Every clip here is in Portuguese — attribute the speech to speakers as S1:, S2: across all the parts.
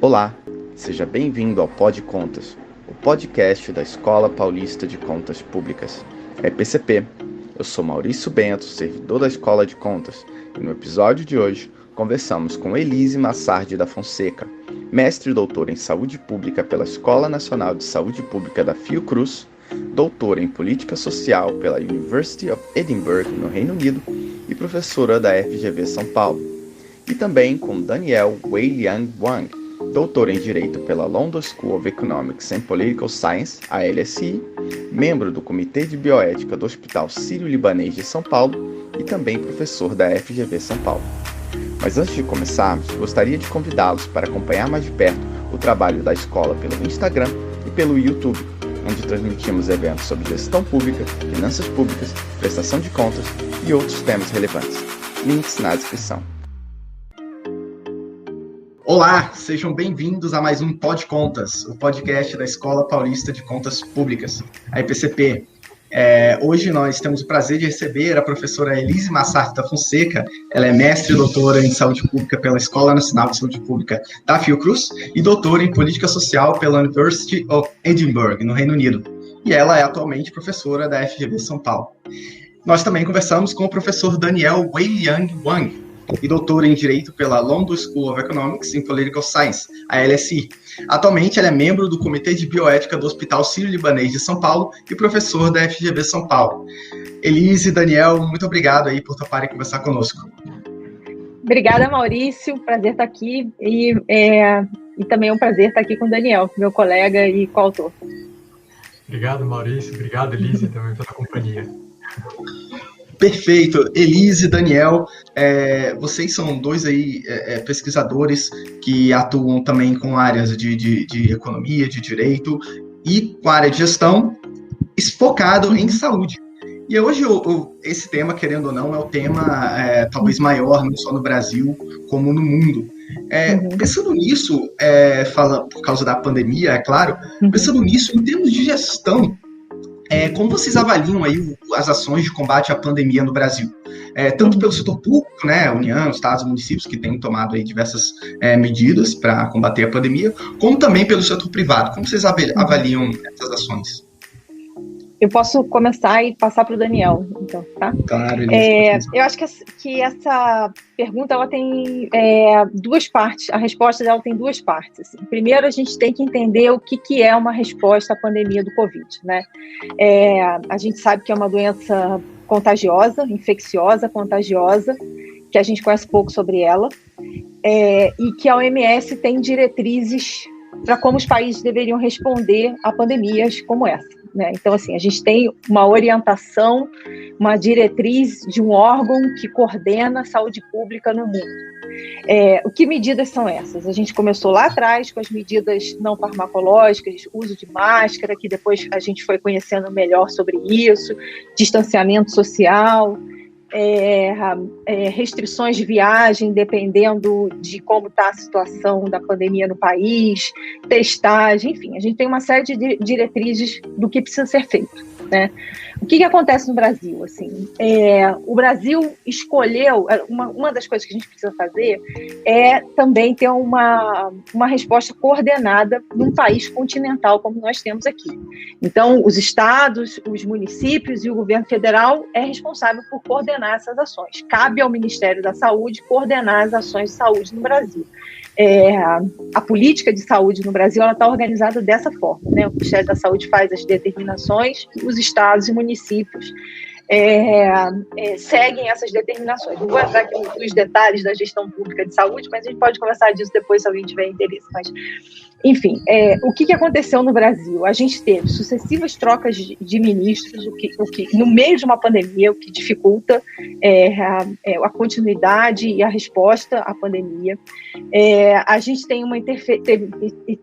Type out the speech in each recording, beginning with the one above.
S1: Olá, seja bem-vindo ao Pod Contas, o podcast da Escola Paulista de Contas Públicas, EPCP. Eu sou Maurício Bento, servidor da Escola de Contas, e no episódio de hoje conversamos com Elise Massardi da Fonseca, mestre e doutora em Saúde Pública pela Escola Nacional de Saúde Pública da Fiocruz, doutora em Política Social pela University of Edinburgh, no Reino Unido, e professora da FGV São Paulo. E também com Daniel Weiliang Wang, doutor em Direito pela London School of Economics and Political Science, a LSE, membro do Comitê de Bioética do Hospital Sírio-Libanês de São Paulo e também professor da FGV São Paulo. Mas antes de começarmos, gostaria de convidá-los para acompanhar mais de perto o trabalho da escola pelo Instagram e pelo YouTube, onde transmitimos eventos sobre gestão pública, finanças públicas, prestação de contas e outros temas relevantes. Links na descrição.
S2: Olá, sejam bem-vindos a mais um Pod Contas, o podcast da Escola Paulista de Contas Públicas, a EPCP. Hoje nós temos o prazer de receber a professora Elise Massardi da Fonseca. Ela é mestre e doutora em Saúde Pública pela Escola Nacional de Saúde Pública da Fiocruz e doutora em Política Social pela University of Edinburgh, no Reino Unido. E ela é atualmente professora da FGV São Paulo. Nós também conversamos com o professor Daniel Weiliang Wang, e doutora em Direito pela London School of Economics and Political Science, a LSE. Atualmente, ela é membro do Comitê de Bioética do Hospital Sírio-Libanês de São Paulo e professor da FGV São Paulo. Elise e Daniel, muito obrigado aí por toparem conversar conosco.
S3: Obrigada, Maurício. Prazer estar aqui. E também é um prazer estar aqui com o Daniel, meu colega e coautor.
S4: Obrigado, Maurício. Obrigado, Elise, também pela companhia.
S2: Perfeito. Elise e Daniel, vocês são dois aí, pesquisadores que atuam também com áreas de economia, de direito e com a área de gestão, focado em saúde. E hoje esse tema, querendo ou não, é o tema talvez maior, não só no Brasil, como no mundo. Pensando nisso, por causa da pandemia, é claro, pensando nisso, em termos de gestão, como vocês avaliam aí as ações de combate à pandemia no Brasil? Tanto pelo setor público, né, União, estados e municípios, que têm tomado aí diversas medidas para combater a pandemia, como também pelo setor privado. Como vocês avaliam essas ações?
S3: Eu posso começar e passar para o Daniel, então, tá?
S2: Claro, Elise.
S3: Eu acho que essa pergunta ela tem duas partes. A resposta dela tem duas partes. Assim. Primeiro, a gente tem que entender o que é uma resposta à pandemia do Covid, né? A gente sabe que é uma doença contagiosa, infecciosa, contagiosa, que a gente conhece pouco sobre ela, e que a OMS tem diretrizes para como os países deveriam responder a pandemias como essa. Né? Então, assim, a gente tem uma orientação, uma diretriz de um órgão que coordena a saúde pública no mundo. Que medidas são essas? A gente começou lá atrás com as medidas não farmacológicas, uso de máscara, que depois a gente foi conhecendo melhor sobre isso, distanciamento social, restrições de viagem, dependendo de como está a situação da pandemia no país, testagem, enfim, a gente tem uma série de diretrizes do que precisa ser feito, né? O que acontece no Brasil? Assim, o Brasil escolheu, uma das coisas que a gente precisa fazer é também ter uma resposta coordenada num país continental como nós temos aqui. Então, os estados, os municípios e o governo federal é responsável por coordenar essas ações. Cabe ao Ministério da Saúde coordenar as ações de saúde no Brasil. A política de saúde no Brasil está organizada dessa forma, né? O Ministério da Saúde faz as determinações e os estados e municípios seguem essas determinações. Não vou entrar aqui nos detalhes da gestão pública de saúde, mas a gente pode conversar disso depois se alguém tiver interesse. Mas, enfim, o que aconteceu no Brasil? A gente teve sucessivas trocas de ministros, o que no meio de uma pandemia, o que dificulta a continuidade e a resposta à pandemia. A gente tem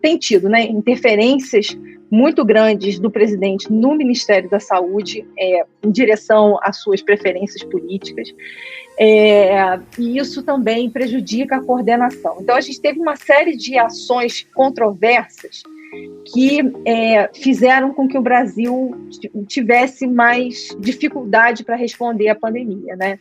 S3: tem tido, né, interferências muito grandes do presidente no Ministério da Saúde, em direção às suas preferências políticas, e isso também prejudica a coordenação. Então, a gente teve uma série de ações controversas que fizeram com que o Brasil tivesse mais dificuldade para responder à pandemia, né?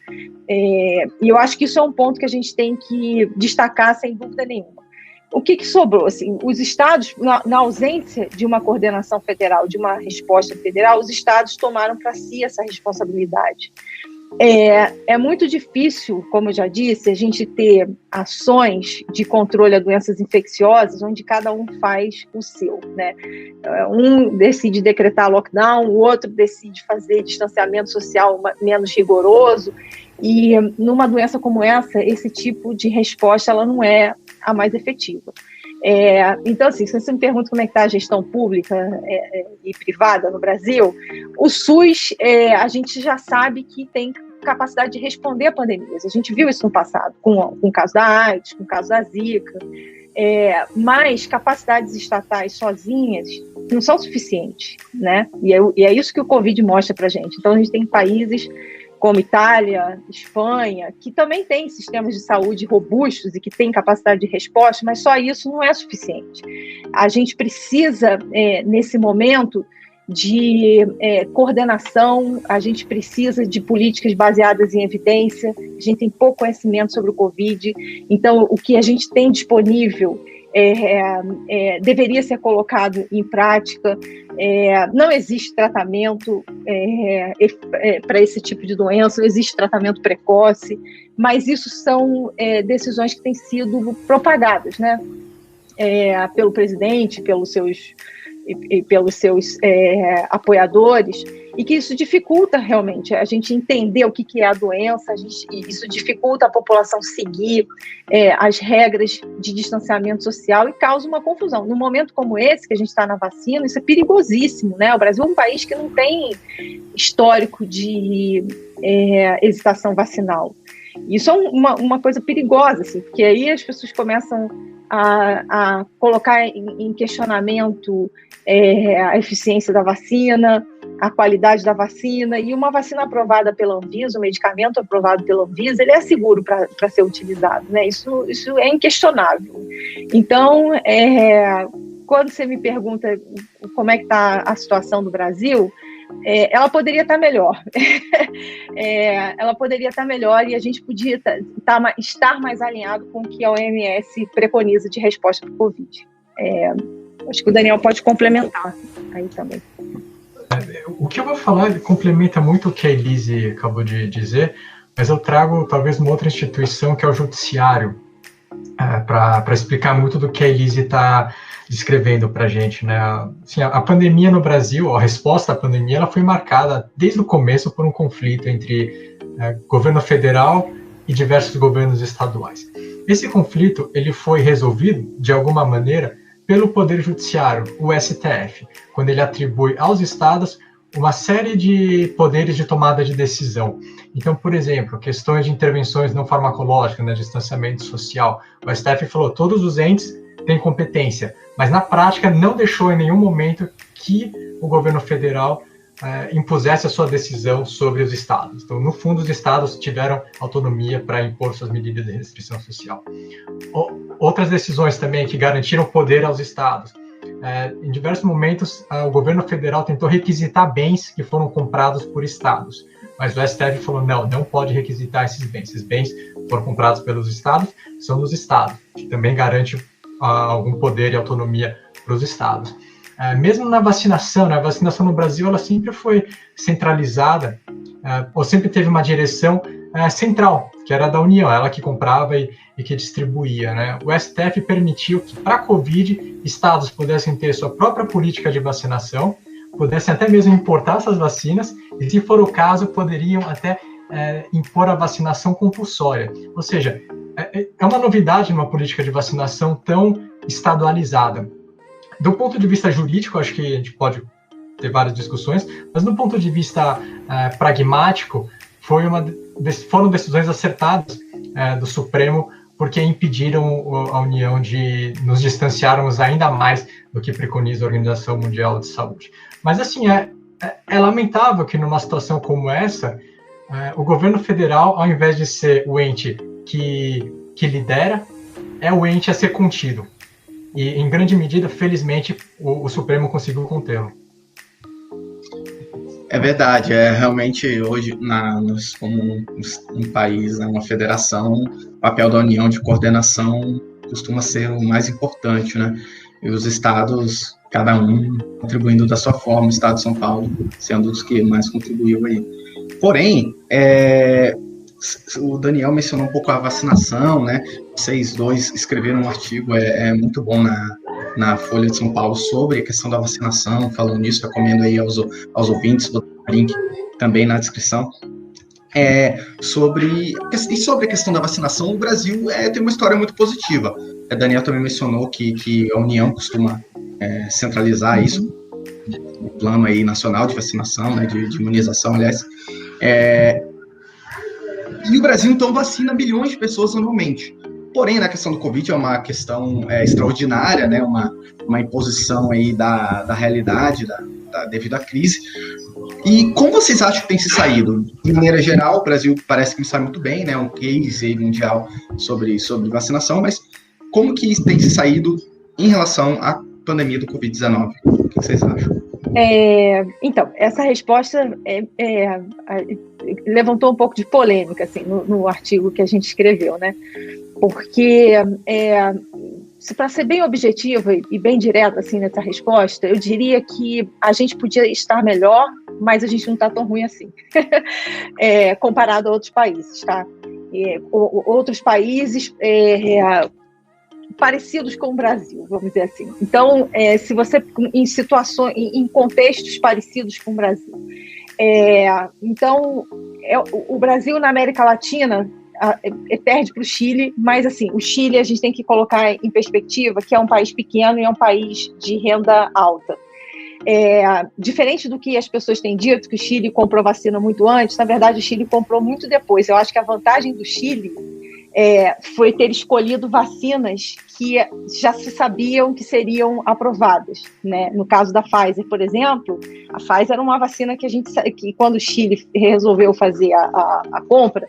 S3: E eu acho que isso é um ponto que a gente tem que destacar sem dúvida nenhuma. o que sobrou? Assim, os estados, na ausência de uma coordenação federal, de uma resposta federal, os estados tomaram para si essa responsabilidade. É muito difícil, como eu já disse, a gente ter ações de controle a doenças infecciosas onde cada um faz o seu, né? Um decide decretar lockdown, o outro decide fazer distanciamento social menos rigoroso, e numa doença como essa, esse tipo de resposta ela não é a mais efetiva. Então, assim, se você me pergunta como é que está a gestão pública e privada no Brasil, o SUS, a gente já sabe que tem capacidade de responder a pandemias. A gente viu isso no passado, com o caso da AIDS, com o caso da Zika, mas capacidades estatais sozinhas não são suficientes, né? E é isso que o Covid mostra para a gente. Então, a gente tem países como Itália, Espanha, que também têm sistemas de saúde robustos e que têm capacidade de resposta, mas só isso não é suficiente. A gente precisa, nesse momento, de coordenação, a gente precisa de políticas baseadas em evidência, a gente tem pouco conhecimento sobre o Covid, então o que a gente tem disponível deveria ser colocado em prática. Não existe tratamento para esse tipo de doença, não existe tratamento precoce, mas isso são decisões que têm sido propagadas, né? Pelo presidente, pelos seus apoiadores, e que isso dificulta realmente a gente entender o que é a doença, isso dificulta a população seguir as regras de distanciamento social e causa uma confusão. Num momento como esse, que a gente está na vacina, isso é perigosíssimo, né? O Brasil é um país que não tem histórico de hesitação vacinal. Isso é uma coisa perigosa, assim, porque aí as pessoas começam a colocar em questionamento a eficiência da vacina, a qualidade da vacina, e uma vacina aprovada pela Anvisa, um medicamento aprovado pela Anvisa, ele é seguro para ser utilizado, né? Isso é inquestionável. Então, quando você me pergunta como é que está a situação do Brasil, ela poderia estar melhor. Ela poderia estar melhor e a gente podia estar mais alinhado com o que a OMS preconiza de resposta para o Covid. Acho que o Daniel pode complementar aí também.
S4: O que eu vou falar complementa muito o que a Elise acabou de dizer, mas eu trago talvez uma outra instituição que é o Judiciário, para explicar muito do que a Elise está descrevendo para a gente, né? Assim, a pandemia no Brasil, a resposta à pandemia, ela foi marcada desde o começo por um conflito entre governo federal e diversos governos estaduais. Esse conflito ele foi resolvido, de alguma maneira, pelo Poder Judiciário, o STF, quando ele atribui aos estados uma série de poderes de tomada de decisão. Então, por exemplo, questões de intervenções não farmacológicas, né, distanciamento social, o STF falou todos os entes têm competência, mas na prática não deixou em nenhum momento que o governo federal impusesse a sua decisão sobre os estados. Então, no fundo, os estados tiveram autonomia para impor suas medidas de restrição social. Outras decisões também que garantiram poder aos estados. Em diversos momentos, o governo federal tentou requisitar bens que foram comprados por estados, mas o STF falou, não pode requisitar esses bens. Esses bens foram comprados pelos estados, são dos estados, que também garante algum poder e autonomia para os estados. Mesmo na vacinação, né, a vacinação no Brasil ela sempre foi centralizada, ou sempre teve uma direção central, que era da União, ela que comprava e que distribuía, né? O STF permitiu que, para a Covid, estados pudessem ter sua própria política de vacinação, pudessem até mesmo importar essas vacinas, e, se for o caso, poderiam até impor a vacinação compulsória. Ou seja, é uma novidade numa política de vacinação tão estadualizada. Do ponto de vista jurídico, acho que a gente pode ter várias discussões, mas do ponto de vista pragmático, foram decisões acertadas do Supremo, porque impediram a União de nos distanciarmos ainda mais do que preconiza a Organização Mundial de Saúde. Mas, assim, é lamentável que numa situação como essa, o governo federal, ao invés de ser o ente que lidera, é o ente a ser contido. E, em grande medida, felizmente, o Supremo conseguiu contê-lo.
S2: É verdade, realmente hoje, como um país, uma federação, o papel da União de coordenação costuma ser o mais importante, né? E os estados, cada um contribuindo da sua forma, o estado de São Paulo sendo os que mais contribuiu aí. Porém, o Daniel mencionou um pouco a vacinação, né? Vocês dois escreveram um artigo, muito bom na Folha de São Paulo sobre a questão da vacinação, falando nisso, recomendo aí aos ouvintes, vou dar o link também na descrição. Sobre a questão da vacinação, o Brasil tem uma história muito positiva. O Daniel também mencionou que a União costuma centralizar isso, o plano aí nacional de vacinação, né, de imunização, aliás. E o Brasil, então, vacina milhões de pessoas anualmente. Porém, na questão do Covid, é uma questão extraordinária, né, uma imposição aí da realidade devido à crise. E como vocês acham que tem se saído? De maneira geral, o Brasil parece que sai muito bem, né, um case mundial sobre vacinação, mas como que tem se saído em relação à pandemia do Covid-19? O que vocês acham?
S3: Então, essa resposta levantou um pouco de polêmica assim, no artigo que a gente escreveu, né? Porque, para ser bem objetiva e bem direta assim, nessa resposta, eu diria que a gente podia estar melhor, mas a gente não está tão ruim assim, comparado a outros países, tá? Outros países parecidos com o Brasil, vamos dizer assim. Então, se você em contextos parecidos com o Brasil, então o Brasil na América Latina perde para o Chile, mas assim, o Chile a gente tem que colocar em perspectiva que é um país pequeno e é um país de renda alta. Diferente do que as pessoas têm dito, que o Chile comprou vacina muito antes, na verdade o Chile comprou muito depois. Eu acho que a vantagem do Chile foi ter escolhido vacinas que já se sabiam que seriam aprovadas, né? No caso da Pfizer, por exemplo, a Pfizer era uma vacina que quando o Chile resolveu fazer a compra,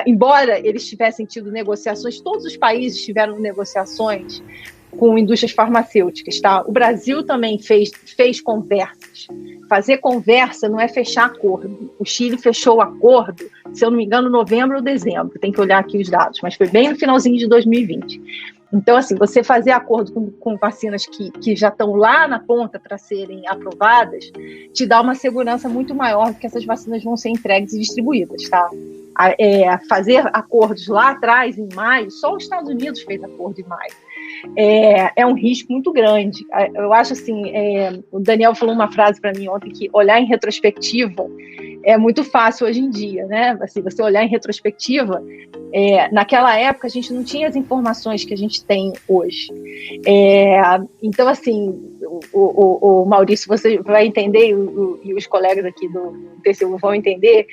S3: embora eles tivessem tido negociações, todos os países tiveram negociações com indústrias farmacêuticas, tá? O Brasil também fez conversas. Fazer conversa não é fechar acordo. O Chile fechou o acordo, se eu não me engano, novembro ou dezembro, tem que olhar aqui os dados, mas foi bem no finalzinho de 2020. Então, assim, você fazer acordo com vacinas que já estão lá na ponta para serem aprovadas, te dá uma segurança muito maior de que essas vacinas vão ser entregues e distribuídas, tá? Fazer acordos lá atrás, em maio, só os Estados Unidos fez acordo em maio. É um risco muito grande. Eu acho assim, o Daniel falou uma frase para mim ontem, que olhar em retrospectiva é muito fácil hoje em dia, né? Assim, você olhar em retrospectiva, naquela época a gente não tinha as informações que a gente tem hoje. Então, assim, o Maurício, você vai entender, e os colegas aqui do TCU vão entender,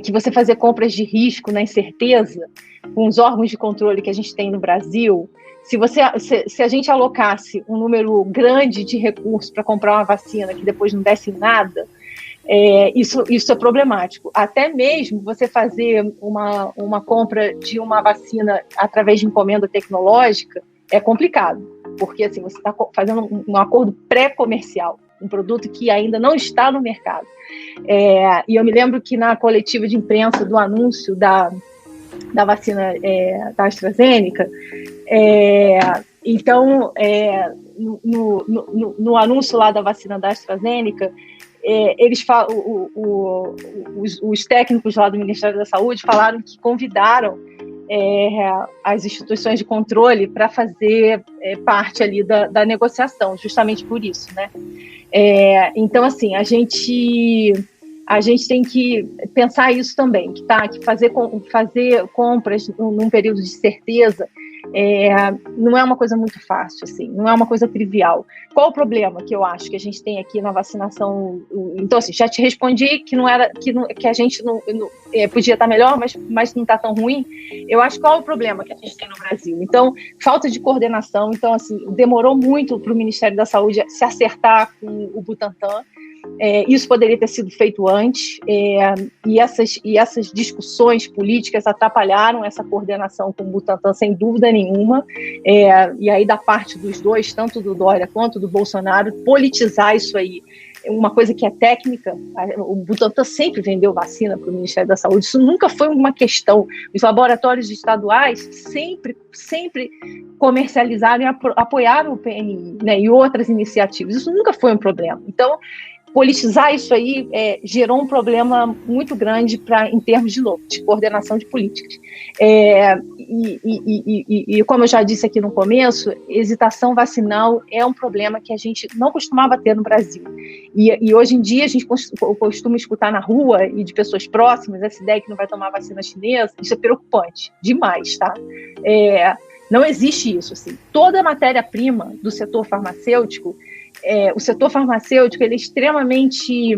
S3: que você fazer compras de risco na incerteza, com os órgãos de controle que a gente tem no Brasil, se a gente alocasse um número grande de recursos para comprar uma vacina que depois não desse em nada, isso é problemático. Até mesmo você fazer uma compra de uma vacina através de encomenda tecnológica é complicado, porque assim, você está fazendo um acordo pré-comercial, um produto que ainda não está no mercado. E eu me lembro que na coletiva de imprensa do anúncio da vacina da AstraZeneca, então, no anúncio lá da vacina da AstraZeneca, os técnicos lá do Ministério da Saúde falaram que convidaram as instituições de controle para fazer parte ali da negociação, justamente por isso, né? Então, assim, a gente tem que pensar isso também, que fazer compras num período de certeza não é uma coisa muito fácil, assim, não é uma coisa trivial. Qual o problema que eu acho que a gente tem aqui na vacinação? Então, assim, já te respondi que a gente não podia estar melhor, mas não está tão ruim. Eu acho qual o problema que a gente tem no Brasil. Então, falta de coordenação. Então, assim, demorou muito para o Ministério da Saúde se acertar com o Butantan. Isso poderia ter sido feito antes, e essas discussões políticas atrapalharam essa coordenação com o Butantan, sem dúvida nenhuma, e aí da parte dos dois, tanto do Dória quanto do Bolsonaro, politizar isso aí, uma coisa que é técnica. O Butantan sempre vendeu vacina para o Ministério da Saúde, isso nunca foi uma questão. Os laboratórios estaduais sempre comercializaram e apoiaram o PNI, né, e outras iniciativas, isso nunca foi um problema. Então, politizar isso aí gerou um problema muito grande em termos de coordenação de políticas. E como eu já disse aqui no começo, hesitação vacinal é um problema que a gente não costumava ter no Brasil. E hoje em dia a gente costuma escutar na rua e de pessoas próximas essa ideia que não vai tomar vacina chinesa. Isso é preocupante demais, tá? Não existe isso, assim. Toda a matéria-prima do setor farmacêutico, o setor farmacêutico ele é extremamente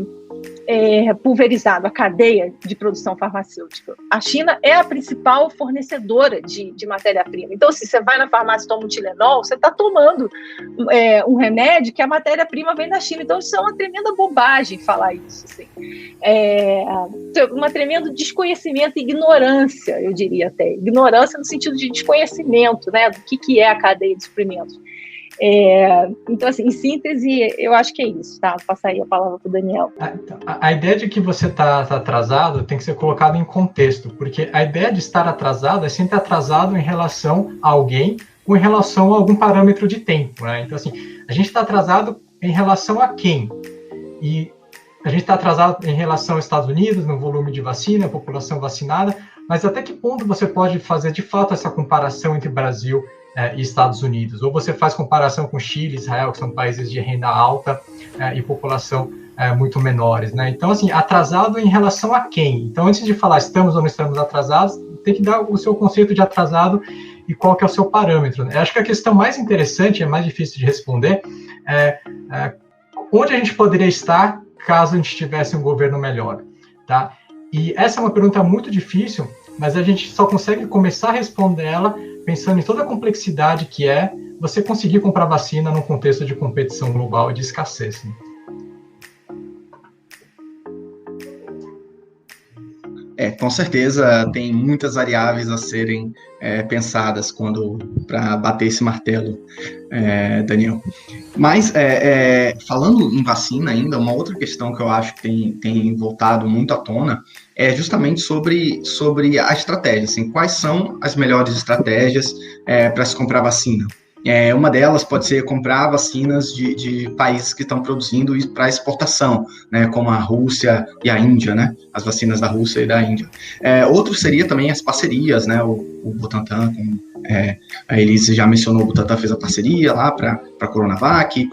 S3: pulverizado, a cadeia de produção farmacêutica. A China é a principal fornecedora de matéria-prima. Então, se você vai na farmácia e toma um Tilenol, você está tomando um remédio que a matéria-prima vem da China. Então, isso é uma tremenda bobagem falar isso. Assim. Uma tremendo desconhecimento e ignorância, eu diria até. Ignorância no sentido de desconhecimento, né, do que é a cadeia de suprimentos. Então, assim, em síntese, eu acho que é isso, tá? Vou passar aí a palavra para o Daniel.
S4: A ideia de que você está atrasado tem que ser colocada em contexto, porque a ideia de estar atrasado é sempre atrasado em relação a alguém ou em relação a algum parâmetro de tempo, né? Então, assim, a gente está atrasado em relação a quem? E a gente está atrasado em relação aos Estados Unidos, no volume de vacina, população vacinada, mas até que ponto você pode fazer, de fato, essa comparação entre Brasil e Estados Unidos? Ou você faz comparação com Chile, Israel, que são países de renda alta e população muito menores, né? Então, assim, atrasado em relação a quem? Então, antes de falar estamos ou não estamos atrasados, tem que dar o seu conceito de atrasado e qual que é o seu parâmetro, né? Eu acho que a questão mais interessante, é mais difícil de responder, onde a gente poderia estar caso a gente tivesse um governo melhor, tá? E essa é uma pergunta muito difícil, mas a gente só consegue começar a responder ela pensando em toda a complexidade que é você conseguir comprar vacina num contexto de competição global e de escassez, né?
S2: Com certeza tem muitas variáveis a serem pensadas para bater esse martelo, Daniel. Mas, falando em vacina ainda, uma outra questão que eu acho que tem voltado muito à tona é justamente sobre a estratégia, assim, quais são as melhores estratégias para se comprar vacina. Uma delas pode ser comprar vacinas de países que estão produzindo para exportação, né, como a Rússia e a Índia, né, as vacinas da Rússia e da Índia. Outro seria também as parcerias, né, o Butantan, a Elise já mencionou, o Butantan fez a parceria lá para a Coronavac,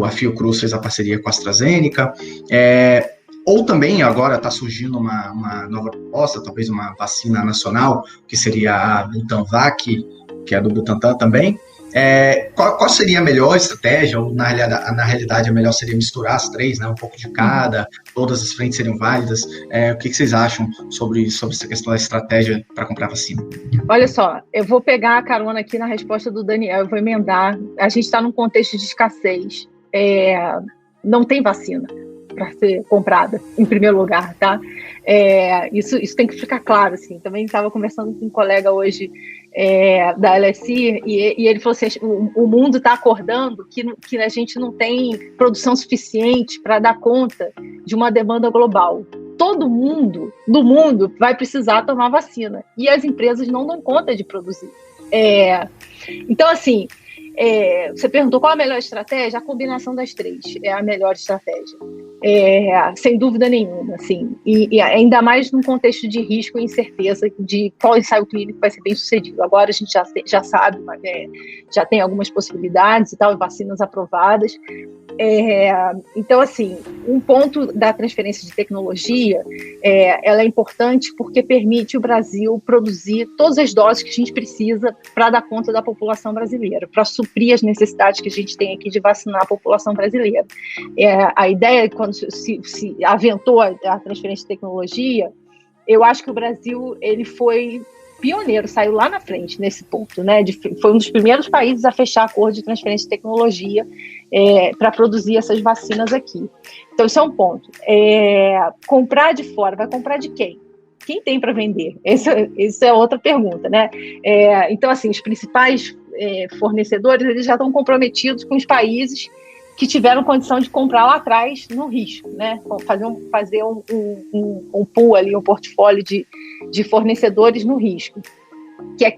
S2: a Fiocruz fez a parceria com a AstraZeneca, ou também agora está surgindo uma nova proposta, talvez uma vacina nacional, que seria a Butanvac, que é do Butantan também. Qual seria a melhor estratégia, ou na realidade a melhor seria misturar as três, né, um pouco de cada, todas as frentes seriam válidas? O que vocês acham sobre essa questão da estratégia para comprar vacina?
S3: Olha só, eu vou pegar a carona aqui na resposta do Daniel, eu vou emendar. A gente está num contexto de escassez, não tem vacina para ser comprada, em primeiro lugar, tá? Isso tem que ficar claro, assim. Também estava conversando com um colega hoje da LSI e ele falou assim, o mundo está acordando que a gente não tem produção suficiente para dar conta de uma demanda global. Todo mundo do mundo vai precisar tomar vacina e as empresas não dão conta de produzir. Então, assim, você perguntou qual a melhor estratégia? A combinação das três é a melhor estratégia, sem dúvida nenhuma, assim, e ainda mais num contexto de risco e incerteza de qual ensaio clínico vai ser bem sucedido. Agora a gente já sabe, já tem algumas possibilidades e tal, vacinas aprovadas. Então, assim, um ponto da transferência de tecnologia, ela é importante porque permite o Brasil produzir todas as doses que a gente precisa para dar conta da população brasileira, para suprir as necessidades que a gente tem aqui de vacinar a população brasileira. A ideia, quando se aventou a transferência de tecnologia, eu acho que o Brasil ele foi pioneiro, saiu lá na frente nesse ponto, né? Foi um dos primeiros países a fechar acordo de transferência de tecnologia para produzir essas vacinas aqui. Então, isso é um ponto. Comprar de fora, vai comprar de quem? Quem tem para vender? Essa é outra pergunta, né? Então, assim, os principais fornecedores, eles já estão comprometidos com os países que tiveram condição de comprar lá atrás no risco, né? Fazer um pool ali, um portfólio de fornecedores no risco.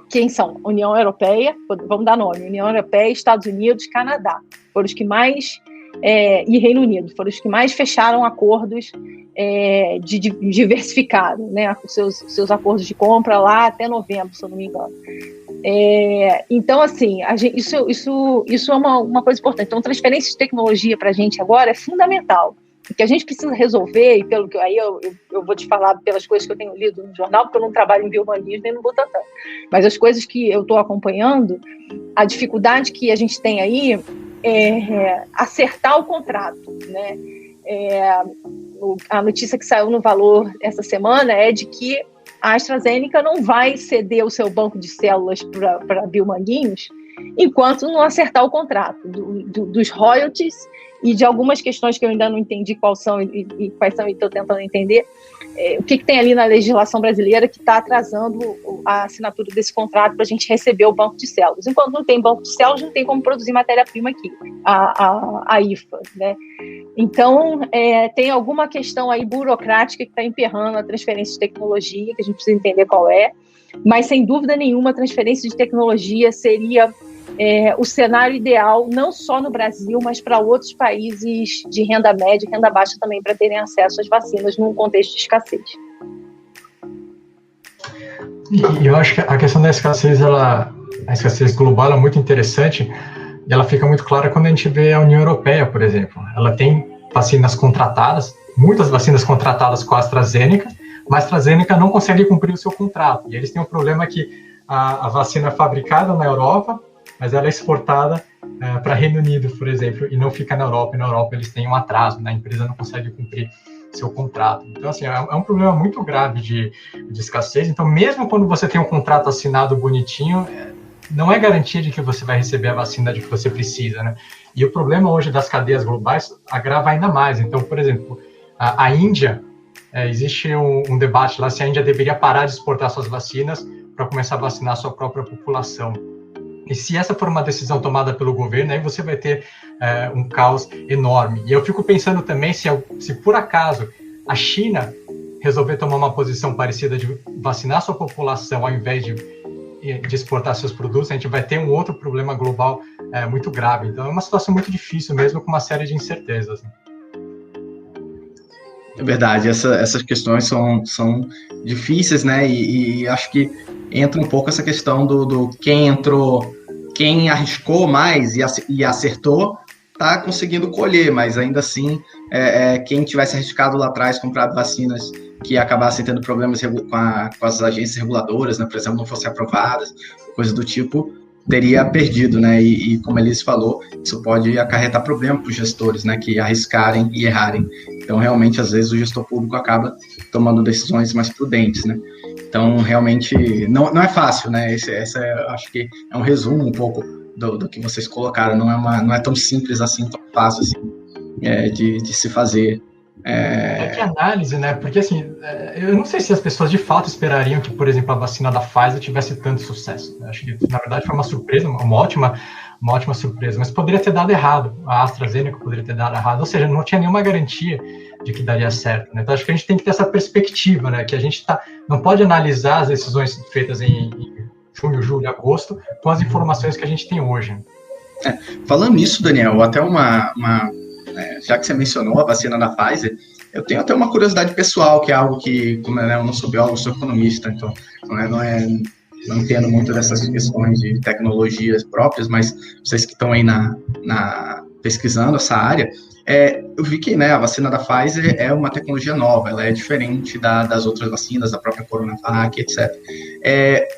S3: Quem são? União Europeia, vamos dar nome, União Europeia, Estados Unidos, Canadá, foram os que mais, e Reino Unido, foram os que mais fecharam acordos diversificados, né? Seus acordos de compra lá até novembro, se eu não me engano. Então, assim, isso é uma coisa importante. Então, transferência de tecnologia para a gente agora é fundamental. O que a gente precisa resolver, e pelo que aí eu vou te falar pelas coisas que eu tenho lido no jornal, porque eu não trabalho em biohumanismo nem no Butantan, mas as coisas que eu estou acompanhando, a dificuldade que a gente tem aí é acertar o contrato, né? A notícia que saiu no Valor essa semana é de que a AstraZeneca não vai ceder o seu banco de células para Biomanguinhos enquanto não acertar o contrato dos royalties e de algumas questões que eu ainda não entendi quais são e estou tentando entender. O que tem ali na legislação brasileira que está atrasando a assinatura desse contrato para a gente receber o banco de células. Enquanto não tem banco de células, não tem como produzir matéria-prima aqui, a IFA, né? Então, tem alguma questão aí burocrática que está emperrando a transferência de tecnologia, que a gente precisa entender qual é, mas, sem dúvida nenhuma, a transferência de tecnologia seria o cenário ideal, não só no Brasil, mas para outros países de renda média e renda baixa também, para terem acesso às vacinas num contexto de escassez.
S4: E eu acho que a questão da escassez, a escassez global é muito interessante, e ela fica muito clara quando a gente vê a União Europeia, por exemplo. Ela tem vacinas contratadas, muitas vacinas contratadas com a AstraZeneca, mas a AstraZeneca não consegue cumprir o seu contrato. E eles têm o problema que a vacina é fabricada na Europa, mas ela é exportada para Reino Unido, por exemplo, e não fica na Europa. E na Europa eles têm um atraso, né? A empresa não consegue cumprir seu contrato. Então, assim, é um problema muito grave de escassez. Então, mesmo quando você tem um contrato assinado bonitinho, não é garantia de que você vai receber a vacina de que você precisa, né? E o problema hoje das cadeias globais agrava ainda mais. Então, por exemplo, a Índia, existe um debate lá se a Índia deveria parar de exportar suas vacinas para começar a vacinar a sua própria população. E se essa for uma decisão tomada pelo governo, aí você vai ter um caos enorme. E eu fico pensando também se por acaso a China resolver tomar uma posição parecida de vacinar sua população ao invés de exportar seus produtos, a gente vai ter um outro problema global muito grave. Então é uma situação muito difícil mesmo, com uma série de incertezas.
S2: É verdade, essas questões são difíceis, né? E acho que entra um pouco essa questão do quem entrou, quem arriscou mais e acertou, está conseguindo colher, mas ainda assim, quem tivesse arriscado lá atrás, comprado vacinas que acabassem tendo problemas com as agências reguladoras, né? Por exemplo, não fossem aprovadas, coisa do tipo, teria perdido, né? E como a Elise falou, isso pode acarretar problema para os gestores, né? Que arriscarem e errarem. Então, realmente, às vezes, o gestor público acaba tomando decisões mais prudentes, né? Então, realmente, não é fácil, né? Acho que é um resumo um pouco do que vocês colocaram. Não é tão simples assim, tão fácil assim, de se fazer.
S4: Que análise, né? Porque, assim, eu não sei se as pessoas de fato esperariam que, por exemplo, a vacina da Pfizer tivesse tanto sucesso. Acho que, na verdade, foi uma surpresa, uma ótima surpresa, mas poderia ter dado errado. A AstraZeneca poderia ter dado errado, ou seja, não tinha nenhuma garantia de que daria certo, né? Então, acho que a gente tem que ter essa perspectiva, né? Que a gente não pode analisar as decisões feitas em junho, julho, agosto com as informações que a gente tem hoje.
S2: Falando nisso, Daniel, até já que você mencionou a vacina da Pfizer, eu tenho até uma curiosidade pessoal, que é algo que, como eu não sou biólogo, eu sou economista, então não entendo muito dessas questões de tecnologias próprias, mas vocês que estão aí pesquisando essa área, eu vi que, né, a vacina da Pfizer é uma tecnologia nova, ela é diferente das outras vacinas, da própria Coronavac, etc.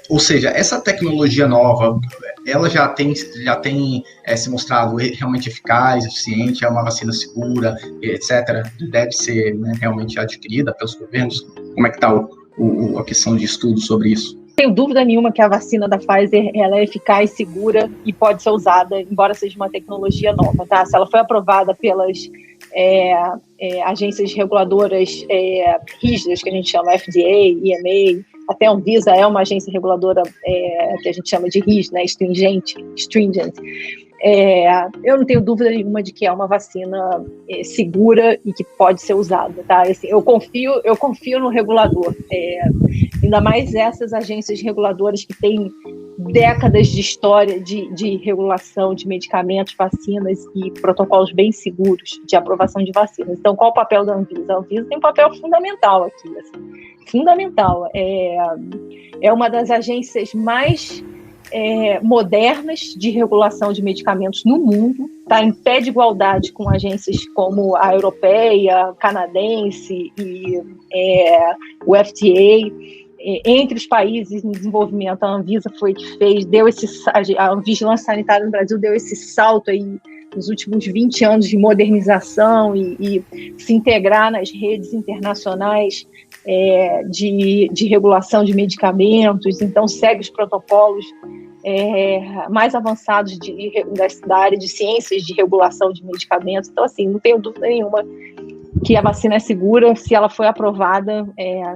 S2: Ou seja, essa tecnologia nova, ela já tem se mostrado realmente eficaz, eficiente, é uma vacina segura, etc. Deve ser, né, realmente adquirida pelos governos. Como é que está a questão de estudo sobre isso?
S3: tenho dúvida nenhuma que a vacina da Pfizer ela é eficaz, segura e pode ser usada, embora seja uma tecnologia nova, tá? Se ela foi aprovada pelas agências reguladoras rígidas, que a gente chama FDA, EMA, até a Anvisa é uma agência reguladora que a gente chama de rígida, né? Stringent. Eu não tenho dúvida nenhuma de que é uma vacina segura e que pode ser usada, tá? Assim, eu confio no regulador, ainda mais essas agências reguladoras que têm décadas de história de regulação de medicamentos, vacinas e protocolos bem seguros de aprovação de vacinas. Então, qual o papel da Anvisa? A Anvisa tem um papel fundamental aqui, assim, fundamental. É uma das agências mais modernas de regulação de medicamentos no mundo, está em pé de igualdade com agências como a europeia, canadense e o FDA. Entre os países em desenvolvimento, a Anvisa foi que a vigilância sanitária no Brasil deu esse salto aí nos últimos 20 anos de modernização e se integrar nas redes internacionais de regulação de medicamentos, então segue os protocolos mais avançados da área de ciências de regulação de medicamentos. Então, assim, não tenho dúvida nenhuma que a vacina é segura. Se ela foi aprovada,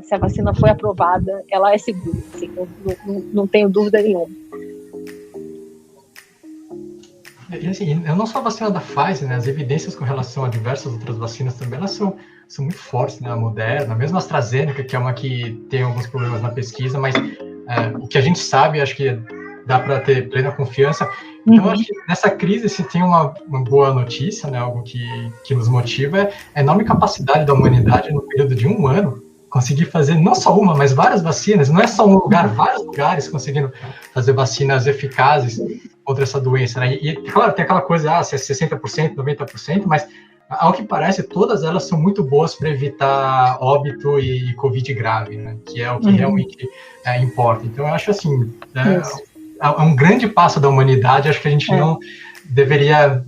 S3: se a vacina foi aprovada, ela é segura, assim, não tenho dúvida nenhuma.
S4: E assim, não só a vacina da Pfizer, né, as evidências com relação a diversas outras vacinas também, elas são muito fortes, né, a Moderna, mesmo a AstraZeneca, que é uma que tem alguns problemas na pesquisa, mas o que a gente sabe, acho que dá para ter plena confiança. Então, acho que nessa crise, se tem uma boa notícia, né, algo que nos motiva, é a enorme capacidade da humanidade, no período de 1 ano, conseguir fazer não só uma, mas várias vacinas. Não é só um lugar, vários lugares conseguindo fazer vacinas eficazes contra essa doença, né? E claro, tem aquela coisa, se é 60%, 90%, mas ao que parece, todas elas são muito boas para evitar óbito e Covid grave, né? Que é o que realmente importa. Então, eu acho assim, é um grande passo da humanidade. Acho que a gente não deveria,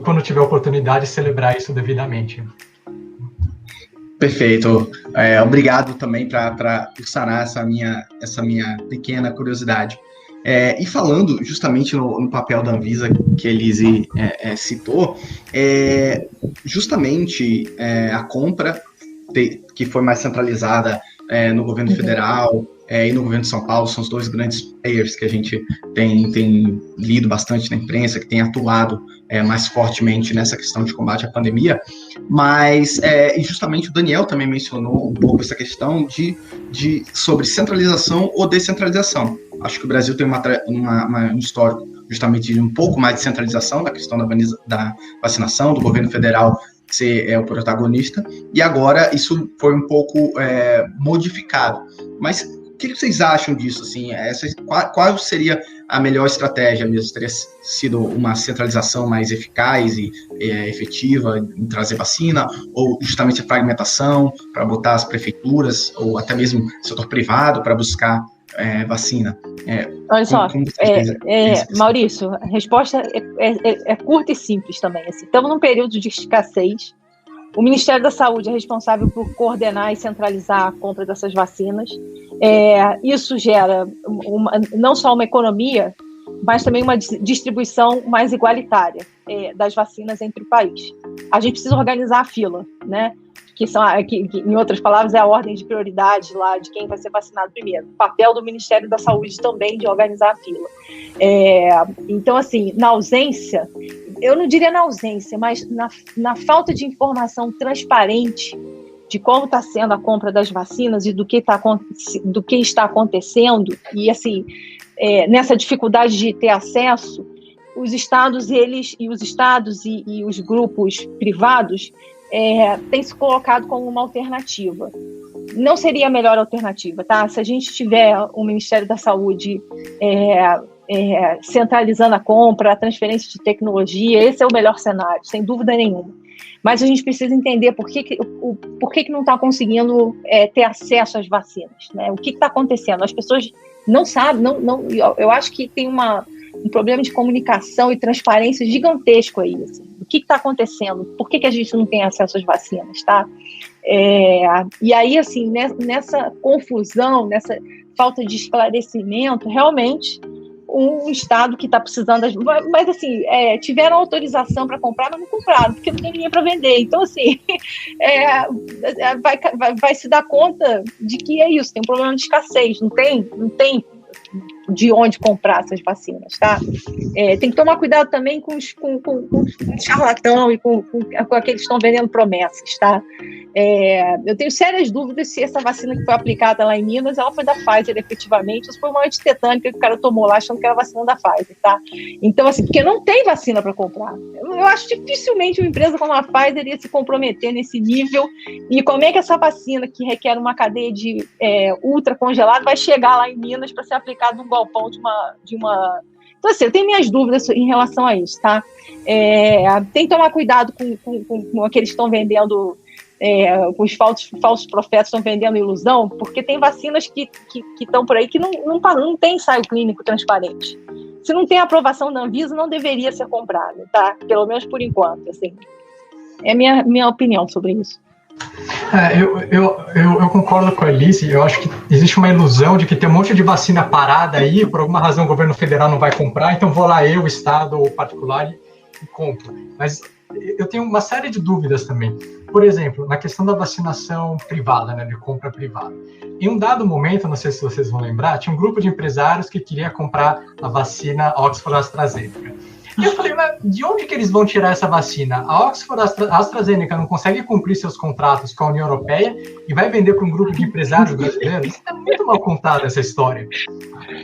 S4: quando tiver oportunidade, celebrar isso devidamente.
S2: Perfeito. Obrigado também por sanar essa minha pequena curiosidade. E falando justamente no papel da Anvisa que a Elise citou, justamente a compra que foi mais centralizada no governo federal e no governo de São Paulo, são os dois grandes players que a gente tem lido bastante na imprensa, que tem atuado mais fortemente nessa questão de combate à pandemia, mas e justamente o Daniel também mencionou um pouco essa questão sobre centralização ou descentralização. Acho que o Brasil tem um histórico justamente de um pouco mais de centralização da questão da vacinação, do governo federal ser o protagonista, e agora isso foi um pouco modificado. Mas o que vocês acham disso? Assim, qual seria a melhor estratégia mesmo? Teria sido uma centralização mais eficaz e efetiva em trazer vacina, ou justamente a fragmentação para botar as prefeituras, ou até mesmo o setor privado para buscar vacina?
S3: Olha só, Maurício, a resposta é curta e simples também. Assim, estamos num período de escassez. O Ministério da Saúde é responsável por coordenar e centralizar a compra dessas vacinas. Isso gera não só uma economia, mas também uma distribuição mais igualitária das vacinas entre o país. A gente precisa organizar a fila, né? Que em outras palavras, é a ordem de prioridade lá de quem vai ser vacinado primeiro. O papel do Ministério da Saúde também de organizar a fila. Então, assim, na ausência, eu não diria na ausência, mas na falta de informação transparente de como está sendo a compra das vacinas e do que está acontecendo, e assim, nessa dificuldade de ter acesso, os estados e os grupos privados tem se colocado como uma alternativa. Não seria a melhor alternativa, tá? Se a gente tiver o Ministério da Saúde centralizando a compra, a transferência de tecnologia, esse é o melhor cenário, sem dúvida nenhuma. Mas a gente precisa entender por que não está conseguindo ter acesso às vacinas, né? O que está acontecendo? As pessoas não sabem, eu acho que tem um problema de comunicação e transparência gigantesco aí, assim. O que está acontecendo? Por que a gente não tem acesso às vacinas, tá? E aí, assim, nessa confusão, nessa falta de esclarecimento, realmente, um Estado que está precisando... Mas, assim, tiveram autorização para comprar, mas não compraram, porque não tem ninguém para vender. Então, assim, vai se dar conta de que é isso, tem um problema de escassez, não tem de onde comprar essas vacinas, tá? Tem que tomar cuidado também com o charlatão e com aqueles que estão vendendo promessas, tá? Eu tenho sérias dúvidas se essa vacina que foi aplicada lá em Minas, ela foi da Pfizer efetivamente, ou se foi uma antitetânica que o cara tomou lá achando que era vacina da Pfizer, tá? Então, assim, porque não tem vacina para comprar. Eu acho dificilmente uma empresa como a Pfizer ia se comprometer nesse nível. E como é que essa vacina, que requer uma cadeia de ultra congelado, vai chegar lá em Minas para ser aplicada num galpão de uma... Então, assim, eu tenho minhas dúvidas em relação a isso, tá? Tem que tomar cuidado com aqueles que estão vendendo... com os falsos profetas estão vendendo ilusão, porque tem vacinas que estão por aí que não tem ensaio clínico transparente. Se não tem aprovação da Anvisa, não deveria ser comprado, tá? Pelo menos por enquanto, assim. É minha opinião sobre isso.
S4: Eu concordo com a Elise. Eu acho que existe uma ilusão de que tem um monte de vacina parada aí, por alguma razão o governo federal não vai comprar, então vou lá eu, Estado ou particular, e compro. Mas eu tenho uma série de dúvidas também. Por exemplo, na questão da vacinação privada, né, de compra privada. Em um dado momento, não sei se vocês vão lembrar, tinha um grupo de empresários que queria comprar a vacina Oxford AstraZeneca. E eu falei, mas de onde que eles vão tirar essa vacina? A Oxford AstraZeneca não consegue cumprir seus contratos com a União Europeia e vai vender para um grupo de empresários brasileiros? Isso é muito mal contado, essa história.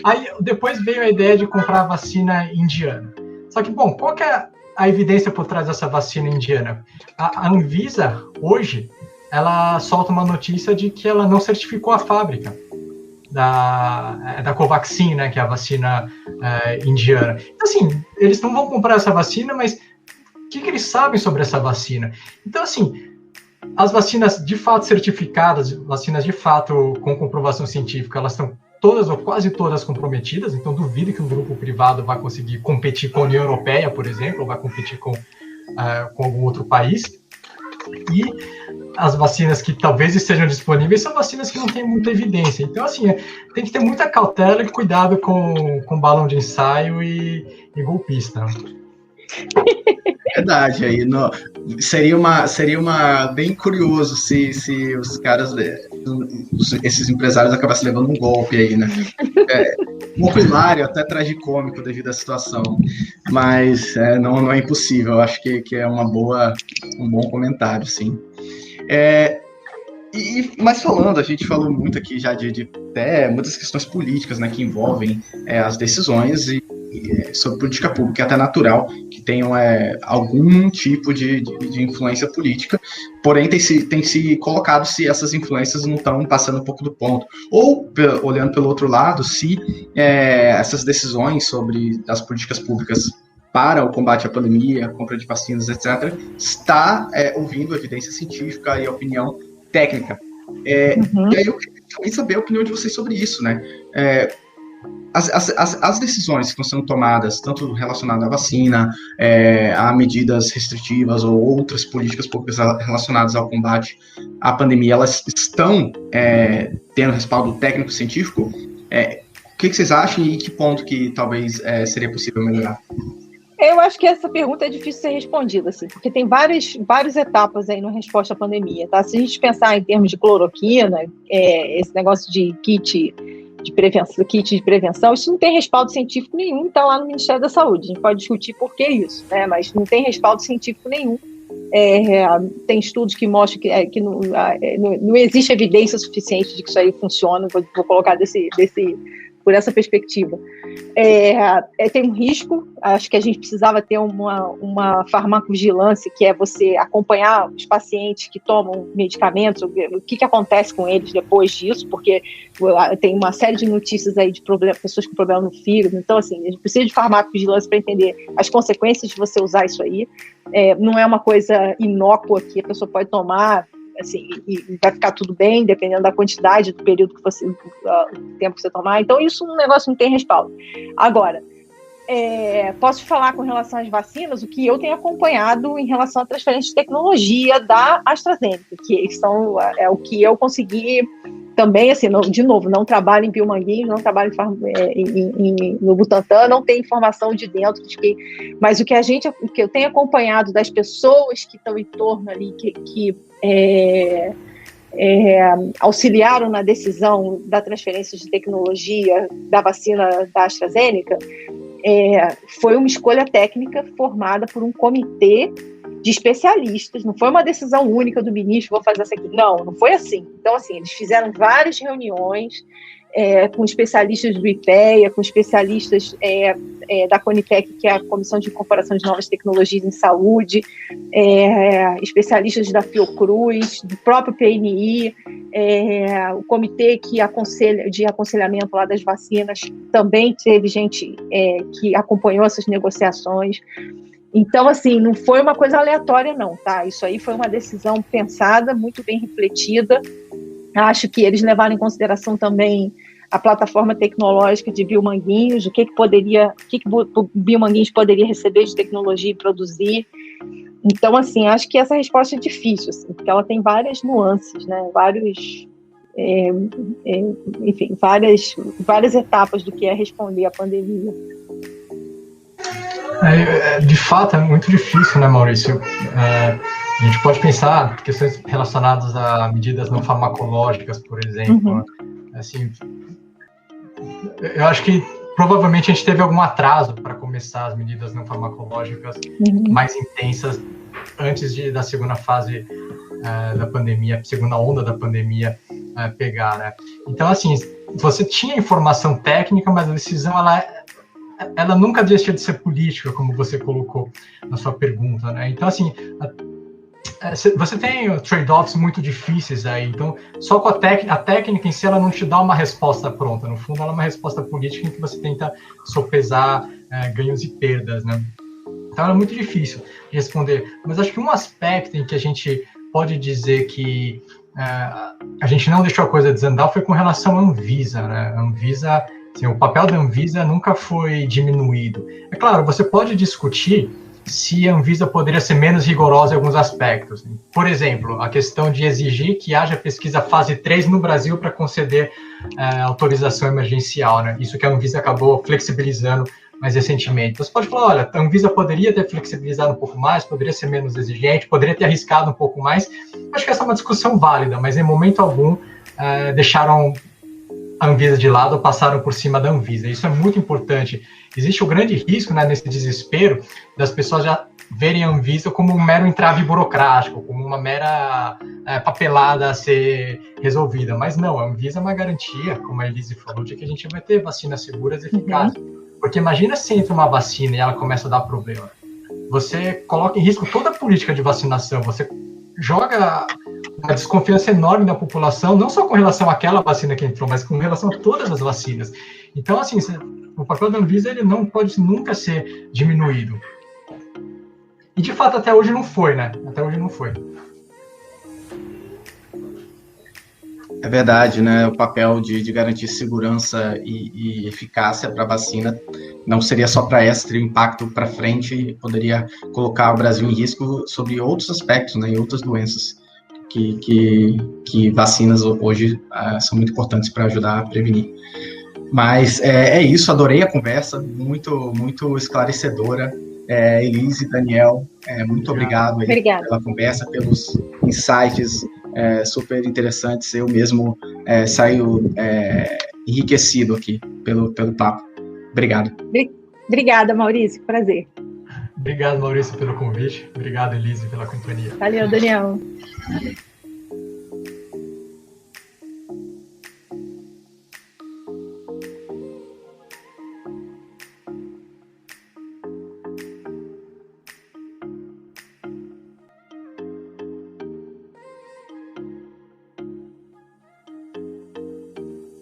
S4: Aí, depois veio a ideia de comprar a vacina indiana. Só que, bom, qual que é a evidência por trás dessa vacina indiana? A Anvisa, hoje, ela solta uma notícia de que ela não certificou a fábrica da Covaxin, né, que é a vacina indiana. Então, assim, eles não vão comprar essa vacina, mas o que eles sabem sobre essa vacina? Então, assim, as vacinas de fato certificadas, vacinas de fato com comprovação científica, elas estão todas ou quase todas comprometidas, então duvido que um grupo privado vai conseguir competir com a União Europeia, por exemplo, ou vai competir com algum outro país. E as vacinas que talvez estejam disponíveis são vacinas que não têm muita evidência. Então, assim, tem que ter muita cautela e cuidado com balão de ensaio e golpista.
S2: Verdade, aí seria uma bem curioso se os caras, esses empresários acabassem levando um golpe aí, né? Um pouco hilário, até tragicômico devido à situação, mas não é impossível. Eu acho que é um bom comentário, sim. Mas falando, a gente falou muito aqui já de muitas questões políticas, né, que envolvem as decisões e sobre política pública, é até natural que tenham algum tipo de influência política, porém tem se colocado se essas influências não estão passando um pouco do ponto, ou olhando pelo outro lado, se essas decisões sobre as políticas públicas para o combate à pandemia, a compra de vacinas, etc., está ouvindo evidência científica e opinião técnica. E aí eu queria também saber a opinião de vocês sobre isso, né? As decisões que estão sendo tomadas, tanto relacionadas à vacina, a medidas restritivas ou outras políticas públicas relacionadas ao combate à pandemia, elas estão tendo respaldo técnico-científico? O que vocês acham e que ponto que talvez seria possível melhorar?
S3: Eu acho que essa pergunta é difícil de ser respondida, assim, porque tem várias etapas aí na resposta à pandemia, tá? Se a gente pensar em termos de cloroquina, esse negócio de kit de prevenção, isso não tem respaldo científico nenhum, está lá no Ministério da Saúde. A gente pode discutir por que isso, né? Mas não tem respaldo científico nenhum. Tem estudos que mostram que não existe evidência suficiente de que isso aí funciona. Vou colocar por essa perspectiva. Tem um risco, acho que a gente precisava ter uma farmacovigilância, que é você acompanhar os pacientes que tomam medicamentos, o que acontece com eles depois disso, porque tem uma série de notícias aí de pessoas com problema no fígado, então assim, a gente precisa de farmacovigilância para entender as consequências de você usar isso aí. Não é uma coisa inócua que a pessoa pode tomar, assim, e vai ficar tudo bem, dependendo da quantidade do período do tempo que você tomar. Então, isso um negócio não tem respaldo. Agora, posso falar com relação às vacinas, o que eu tenho acompanhado em relação à transferência de tecnologia da AstraZeneca, que são o que eu consegui também, assim, de novo, não trabalho em Biomanguinhos, não trabalho no Butantan, não tenho informação de dentro de quem, mas o que eu tenho acompanhado das pessoas que estão em torno ali, que auxiliaram na decisão da transferência de tecnologia da vacina da AstraZeneca, foi uma escolha técnica formada por um comitê de especialistas, não foi uma decisão única do ministro, vou fazer essa aqui, não foi assim. Então, assim, eles fizeram várias reuniões com especialistas do IPEA, com especialistas da CONIPEC, que é a Comissão de Incorporação de Novas Tecnologias em Saúde, especialistas da Fiocruz, do próprio PNI, o comitê de aconselhamento lá das vacinas, também teve gente que acompanhou essas negociações. Então, assim, não foi uma coisa aleatória, não, tá? Isso aí foi uma decisão pensada, muito bem refletida. Acho que eles levaram em consideração também a plataforma tecnológica de Biomanguinhos, o que o Biomanguinhos poderia receber de tecnologia e produzir. Então, assim, acho que essa resposta é difícil, assim, porque ela tem várias nuances, né? Enfim, várias etapas do que é responder à pandemia.
S4: De fato, é muito difícil, né, Maurício? A gente pode pensar questões relacionadas a medidas não farmacológicas, por exemplo. Assim, eu acho que provavelmente a gente teve algum atraso para começar as medidas não farmacológicas mais intensas antes da segunda fase da pandemia, segunda onda da pandemia pegar, né? Então, assim, você tinha informação técnica, mas a decisão, ela nunca deixa de ser política, como você colocou na sua pergunta, né? Então, assim, você tem trade-offs muito difíceis aí, então, só com a técnica em si, ela não te dá uma resposta pronta. No fundo, ela é uma resposta política em que você tenta sopesar ganhos e perdas, né? Então, é muito difícil de responder. Mas acho que um aspecto em que a gente pode dizer que a gente não deixou a coisa desandar foi com relação à Anvisa, né? A Anvisa... Assim, o papel da Anvisa nunca foi diminuído. É claro, você pode discutir se a Anvisa poderia ser menos rigorosa em alguns aspectos. Por exemplo, a questão de exigir que haja pesquisa fase 3 no Brasil para conceder autorização emergencial, né? Isso que a Anvisa acabou flexibilizando mais recentemente. Você pode falar, olha, a Anvisa poderia ter flexibilizado um pouco mais, poderia ser menos exigente, poderia ter arriscado um pouco mais. Acho que essa é uma discussão válida, mas em momento algum deixaram a Anvisa de lado ou passaram por cima da Anvisa. Isso é muito importante. Existe o grande risco, né, nesse desespero, das pessoas já verem a Anvisa como um mero entrave burocrático, como uma mera papelada a ser resolvida. Mas não, a Anvisa é uma garantia, como a Elise falou, de que a gente vai ter vacinas seguras e eficazes. Porque imagina se entra uma vacina e ela começa a dar problema. Você coloca em risco toda a política de vacinação, você joga uma desconfiança enorme na população, não só com relação àquela vacina que entrou, mas com relação a todas as vacinas. Então, assim, o papel da Anvisa ele não pode nunca ser diminuído. E, de fato, até hoje não foi, né? Até hoje não foi.
S2: É verdade, né? O papel de garantir segurança e eficácia para a vacina não seria só para essa, teria impacto para frente, poderia colocar o Brasil em risco sobre outros aspectos, né? E outras doenças que vacinas hoje são muito importantes para ajudar a prevenir. Mas é isso, adorei a conversa, muito, muito esclarecedora. Elise, Daniel, muito obrigado aí pela conversa, pelos insights super interessantes. Eu mesmo saio enriquecido aqui pelo papo. Obrigado.
S3: Obrigada, Maurício, prazer.
S4: Obrigado, Maurício, pelo convite. Obrigado, Elise, pela companhia.
S3: Valeu, Daniel.